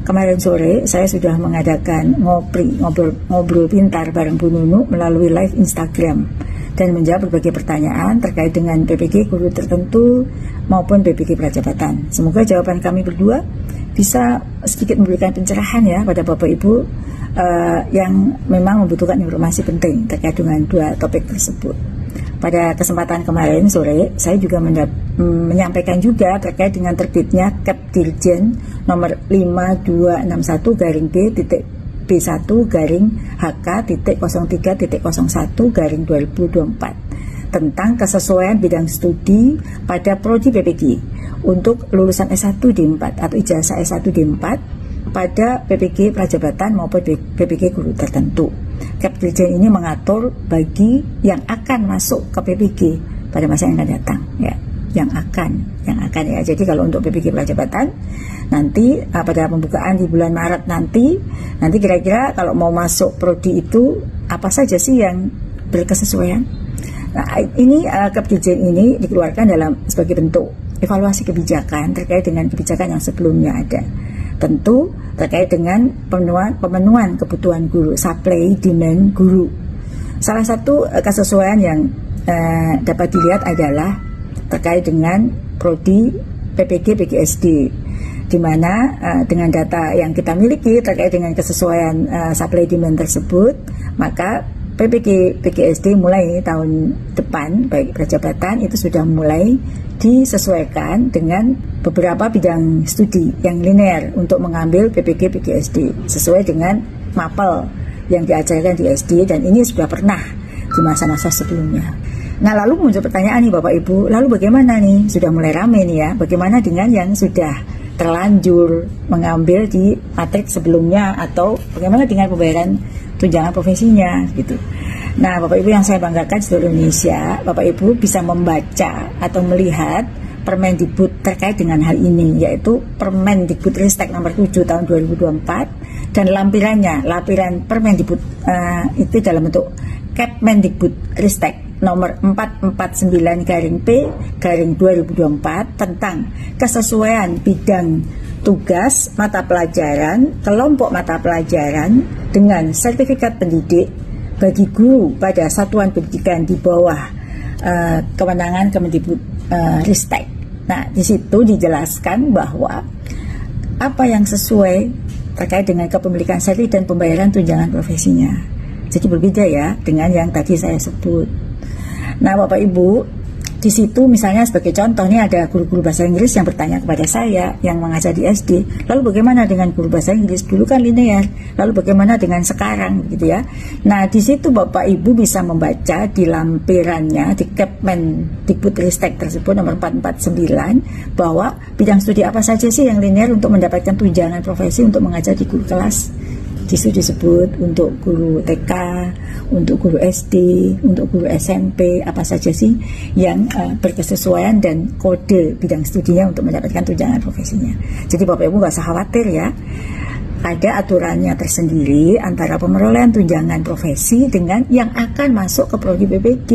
kemarin sore saya sudah mengadakan ngobrol pintar bareng Bu Nunu melalui live Instagram dan menjawab berbagai pertanyaan terkait dengan PPG guru tertentu maupun PPG prajabatan. Semoga jawaban kami berdua bisa sedikit memberikan pencerahan ya pada Bapak Ibu yang memang membutuhkan informasi penting terkait dengan dua topik tersebut. Pada kesempatan kemarin sore, saya juga menyampaikan juga terkait dengan terbitnya Kep Dirjen nomor 5261-B.B1-HK.03.01-2024 tentang kesesuaian bidang studi pada prodi PPG untuk lulusan S1 D4 atau ijazah S1 D4 pada PPG prajabatan maupun PPG guru tertentu. Kep Dirjen ini mengatur bagi yang akan masuk ke PPG pada masa yang akan datang ya, yang akan ya. Jadi kalau untuk PPG prajabatan nanti pada pembukaan di bulan Maret nanti kira-kira kalau mau masuk prodi itu apa saja sih yang berkesesuaian. Nah, ini Kep Dirjen ini dikeluarkan sebagai bentuk evaluasi kebijakan terkait dengan kebijakan yang sebelumnya ada. Tentu terkait dengan pemenuhan kebutuhan guru, supply demand guru. Salah satu kesesuaian yang dapat dilihat adalah terkait dengan prodi PPG PGSD, di mana dengan data yang kita miliki terkait dengan kesesuaian supply demand tersebut, maka PPG PGSD mulai tahun depan baik prajabatan itu sudah mulai disesuaikan dengan beberapa bidang studi yang linear untuk mengambil PPG PGSD sesuai dengan mapel yang diajarkan di SD, dan ini sudah pernah di masa-masa sebelumnya. Nah, lalu muncul pertanyaan nih Bapak Ibu, lalu bagaimana nih, sudah mulai rame nih ya, bagaimana dengan yang sudah terlanjur mengambil di matrik sebelumnya, atau bagaimana dengan pembayaran tunjangan profesinya gitu. Nah, Bapak Ibu yang saya banggakan seluruh Indonesia, Bapak Ibu bisa membaca atau melihat Permendikbud terkait dengan hal ini, yaitu Permendikbudristek nomor 7 tahun 2024, dan lampiran Permendikbud itu dalam bentuk Kepmendikbudristek nomor 449-P/2024 tentang kesesuaian bidang tugas mata pelajaran, kelompok mata pelajaran dengan sertifikat pendidik bagi guru pada satuan pendidikan di bawah kewenangan Kemendikbudristek. Nah, di situ dijelaskan bahwa apa yang sesuai terkait dengan kepemilikan serti dan pembayaran tunjangan profesinya. Jadi berbeda ya dengan yang tadi saya sebut. Nah, Bapak Ibu, di situ misalnya sebagai contoh nih ada guru-guru bahasa Inggris yang bertanya kepada saya yang mengajar di SD, lalu bagaimana dengan guru bahasa Inggris? Dulu kan linear, lalu bagaimana dengan sekarang gitu ya. Nah, di situ Bapak Ibu bisa membaca di lampirannya di Kepmendikbudristek tersebut nomor 449 bahwa bidang studi apa saja sih yang linear untuk mendapatkan tunjangan profesi untuk mengajar di guru kelas. Di situ disebut untuk guru TK, untuk guru SD, untuk guru SMP, apa saja sih yang berkesesuaian dan kode bidang studinya untuk mendapatkan tunjangan profesinya. Jadi Bapak Ibu nggak usah khawatir ya, ada aturannya tersendiri antara pemerolehan tunjangan profesi dengan yang akan masuk ke prodi PPG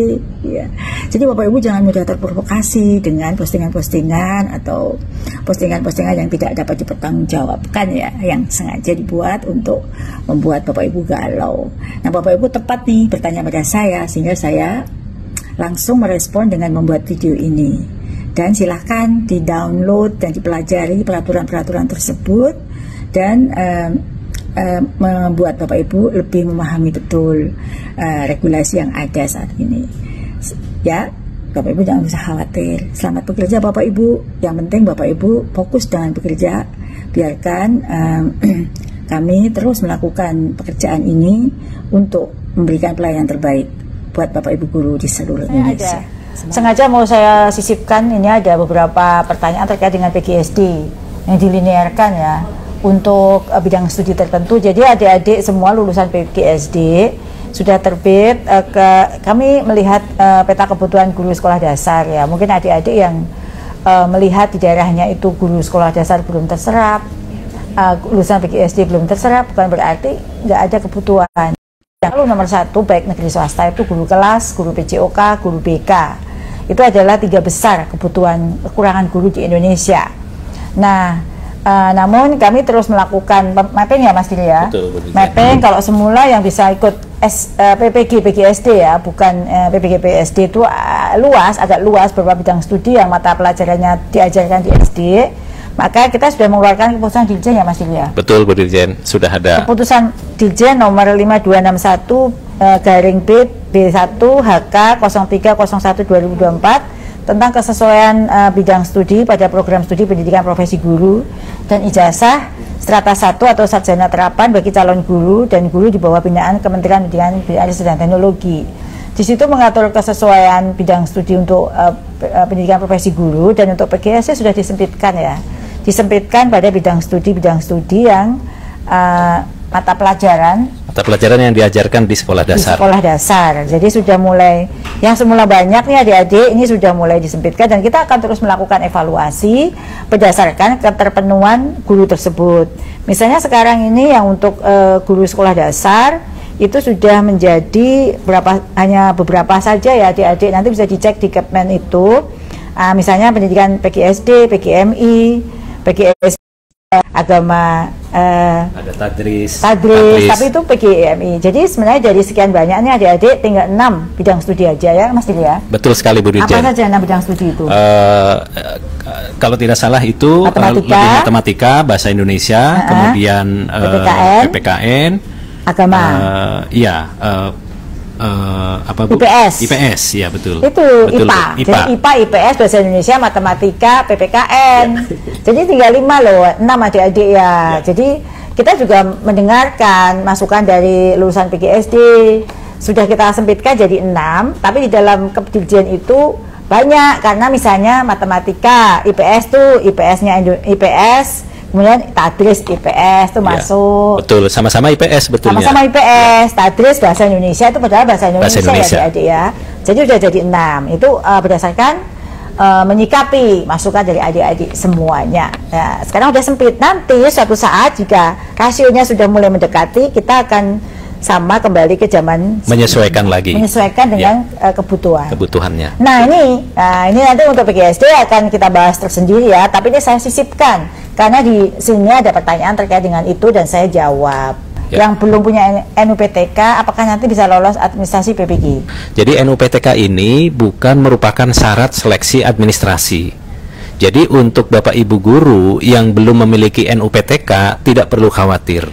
ya. Jadi Bapak Ibu jangan mudah terprovokasi dengan postingan-postingan atau postingan-postingan yang tidak dapat dipertanggungjawabkan ya, yang sengaja dibuat untuk membuat Bapak Ibu galau. Nah, Bapak Ibu tepat nih bertanya pada saya, sehingga saya langsung merespon dengan membuat video ini. Dan silahkan di-download dan dipelajari peraturan-peraturan tersebut dan membuat Bapak Ibu lebih memahami betul regulasi yang ada saat ini ya. Bapak Ibu jangan usah khawatir, selamat bekerja Bapak Ibu. Yang penting Bapak Ibu fokus dengan bekerja, biarkan kami terus melakukan pekerjaan ini untuk memberikan pelayanan terbaik buat Bapak Ibu guru di seluruh Indonesia. Sengaja mau saya sisipkan, ini ada beberapa pertanyaan terkait dengan PGSD yang dilinearkan ya untuk bidang studi tertentu. Jadi adik-adik semua lulusan PGSD sudah terbit kami melihat peta kebutuhan guru sekolah dasar ya. Mungkin adik-adik yang melihat di daerahnya itu guru sekolah dasar belum terserap, lulusan PGSD belum terserap, bukan berarti nggak ada kebutuhan. Lalu nomor 1 baik negeri swasta itu guru kelas, guru PJOK, guru BK. Itu adalah 3 besar kebutuhan kekurangan guru di Indonesia. Nah, Namun kami terus melakukan mapping ya Mas Dili ya. Betul, mapping kalau semula yang bisa ikut PPG PGSD ya, bukan PPG PSD itu agak luas beberapa bidang studi yang mata pelajarannya diajarkan di SD. Maka kita sudah mengeluarkan keputusan Dirjen ya Mas Dili ya. Betul Bu Dirjen, sudah ada. Keputusan Dirjen nomor 5261 garing B1 HK 0301 2024 tentang kesesuaian bidang studi pada program studi pendidikan profesi guru dan ijazah strata 1 atau sarjana terapan bagi calon guru dan guru di bawah binaan Kementerian Pendidikan dan Teknologi. Di situ mengatur kesesuaian bidang studi untuk pendidikan profesi guru, dan untuk PGSD sudah disempitkan ya. Disempitkan pada bidang studi yang mata pelajaran yang diajarkan di sekolah dasar. Di sekolah dasar. Jadi sudah mulai, yang semula banyak nih adik-adik, ini sudah mulai disempitkan, dan kita akan terus melakukan evaluasi berdasarkan keterpenuhan guru tersebut. Misalnya sekarang ini yang untuk guru sekolah dasar itu sudah menjadi hanya beberapa saja ya adik-adik, nanti bisa dicek di Kepmen itu. Misalnya pendidikan PGSD, PGMI, PGSD, agama, ada tadris, tapi itu PGMI. Jadi sebenarnya dari sekian banyaknya adik-adik tinggal 6 bidang studi aja ya Mas Dili ya. Betul sekali Bu Dirjen. Apa saja 6 bidang studi itu? Kalau tidak salah itu lebih matematika, bahasa Indonesia, kemudian PPKN, agama. Apa Bu? IPS ya betul. Itu betul, IPA. Jadi IPA, IPS, bahasa Indonesia, matematika, PPKN. Jadi tinggal 5 loh, 6 adik-adik ya. Jadi kita juga mendengarkan masukan dari lulusan PGSD. Sudah kita sempitkan jadi 6, tapi di dalam Dirjen itu banyak, karena misalnya matematika, IPS tuh IPS-nya IPS, kemudian tadris IPS itu masuk. Betul, sama-sama IPS betulnya. Sama-sama IPS, tadris bahasa Indonesia itu padahal bahasa Indonesia. Ya adik-adik ya. Jadi sudah jadi 6. Itu berdasarkan menyikapi masukan dari adik-adik semuanya. Ya, sekarang udah sempit. Nanti suatu saat jika rasionya sudah mulai mendekati, kita akan sama kembali ke zaman menyesuaikan dengan kebutuhannya. Nah ini nanti untuk PGSD akan kita bahas tersendiri ya, tapi ini saya sisipkan karena di sini ada pertanyaan terkait dengan itu dan saya jawab. Yang belum punya NUPTK apakah nanti bisa lolos administrasi PPG? Jadi NUPTK ini bukan merupakan syarat seleksi administrasi. Jadi untuk Bapak Ibu guru yang belum memiliki NUPTK tidak perlu khawatir.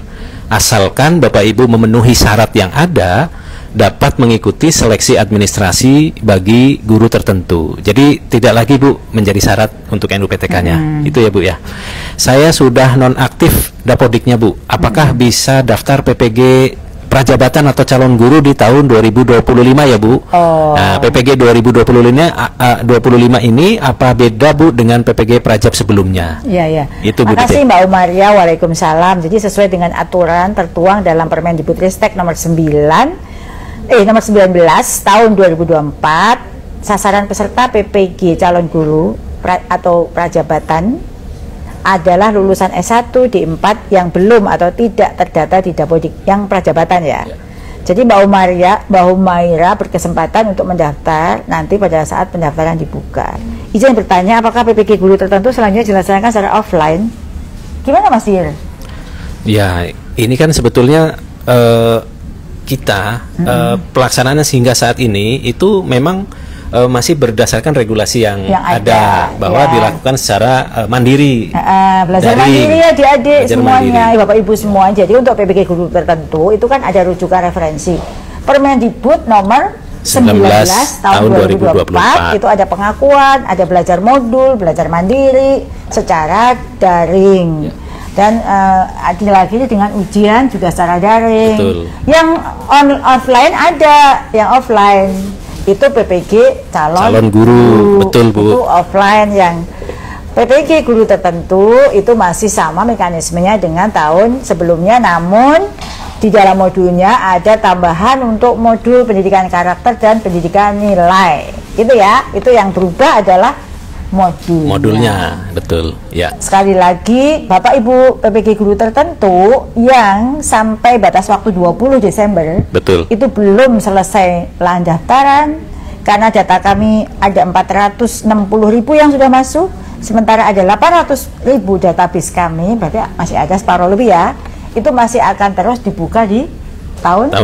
Asalkan Bapak Ibu memenuhi syarat yang ada, dapat mengikuti seleksi administrasi bagi guru tertentu. Jadi tidak lagi Bu menjadi syarat untuk NUPTK-nya. Itu ya Bu ya. Saya sudah nonaktif Dapodiknya Bu. Apakah bisa daftar PPG prajabatan atau calon guru di tahun 2025 ya Bu? Nah, PPG 2025 ini apa beda Bu dengan PPG Prajab sebelumnya? Iya. Itu Bu. Terima kasih Mbak Umaria. Waalaikumsalam. Jadi sesuai dengan aturan tertuang dalam Permendikbudristek nomor 19 tahun 2024, sasaran peserta PPG calon guru atau prajabatan adalah lulusan S1 D4 yang belum atau tidak terdata di Dapodik yang prajabatan ya. Jadi Mbak Umaira berkesempatan untuk mendaftar nanti pada saat pendaftaran dibuka. Izin bertanya, apakah PPG guru tertentu selanjutnya dilaksanakan secara offline? Gimana Mas Dir? Ya, ini kan sebetulnya kita pelaksanaannya sehingga saat ini itu memang masih berdasarkan regulasi yang ada bahwa dilakukan secara mandiri. Belajar mandiri ya adik-adik semuanya, Bapak Ibu semua. Jadi untuk PPG guru tertentu itu kan ada rujukan referensi. Permendikbud nomor 19 tahun 2024 itu ada pengakuan, ada belajar modul, belajar mandiri secara daring. Dan lagi dengan ujian juga secara daring. Betul. Yang offline ada, yang offline itu PPG calon guru. Betul Bu. Itu offline. Yang PPG guru tertentu itu masih sama mekanismenya dengan tahun sebelumnya, namun di dalam modulnya ada tambahan untuk modul pendidikan karakter dan pendidikan nilai. Gitu ya. Itu yang berubah adalah modulnya. Betul ya. Sekali lagi Bapak Ibu PPG guru tertentu yang sampai batas waktu 20 Desember betul, itu belum selesai pendaftaran, karena data kami ada 460.000 yang sudah masuk Sementara ada 800.000 database kami, berarti masih ada separuh lebih ya. Itu masih akan terus dibuka di tahun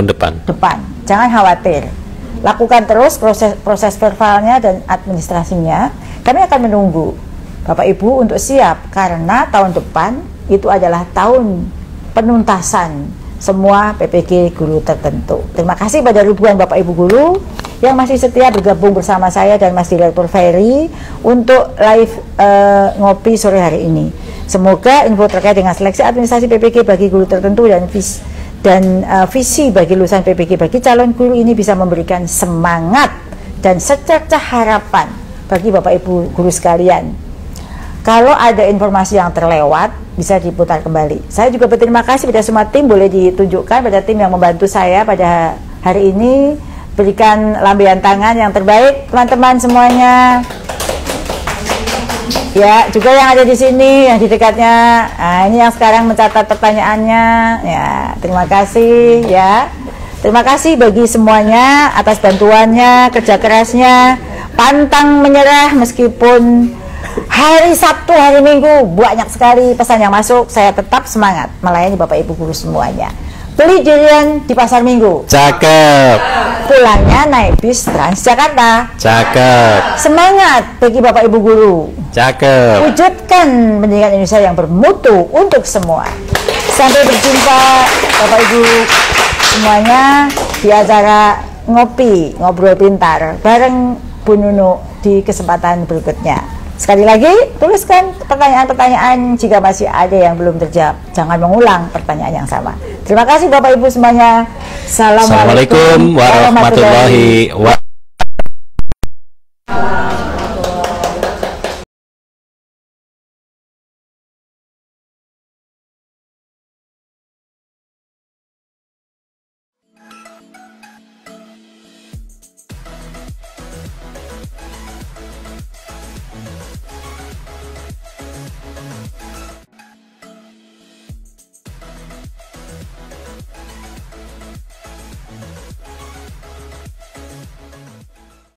depan. Jangan khawatir. Lakukan terus proses verbalnya dan administrasinya. Kami akan menunggu Bapak Ibu untuk siap, karena tahun depan itu adalah tahun penuntasan semua PPG guru tertentu. Terima kasih pada ribuan Bapak Ibu guru yang masih setia bergabung bersama saya dan Mas Direktur Ferry untuk live ngopi sore hari ini. Semoga info terkait dengan seleksi administrasi PPG bagi guru tertentu dan visi bagi lulusan PPG bagi calon guru ini bisa memberikan semangat dan secercah harapan bagi Bapak Ibu guru sekalian. Kalau ada informasi yang terlewat, bisa diputar kembali. Saya juga berterima kasih pada semua tim, boleh ditunjukkan pada tim yang membantu saya pada hari ini. Berikan lambaian tangan yang terbaik, teman-teman semuanya. Ya, juga yang ada di sini, yang di dekatnya. Nah, ini yang sekarang mencatat pertanyaannya. Ya, terima kasih ya. Terima kasih bagi semuanya atas bantuannya, kerja kerasnya, pantang menyerah meskipun hari Sabtu, hari Minggu banyak sekali pesan yang masuk. Saya tetap semangat melayani Bapak Ibu guru semuanya. Beli durian di pasar Minggu. Cakep. Pulangnya naik bis Transjakarta. Cakep. Semangat bagi Bapak Ibu guru. Cakep. Wujudkan pendidikan Indonesia yang bermutu untuk semua. Sampai berjumpa Bapak Ibu semuanya di acara ngobrol pintar bareng Bu Nunu di kesempatan berikutnya. Sekali lagi, tuliskan pertanyaan-pertanyaan jika masih ada yang belum terjawab. Jangan mengulang pertanyaan yang sama. Terima kasih Bapak Ibu semuanya. Assalamualaikum warahmatullahi wabarakatuh.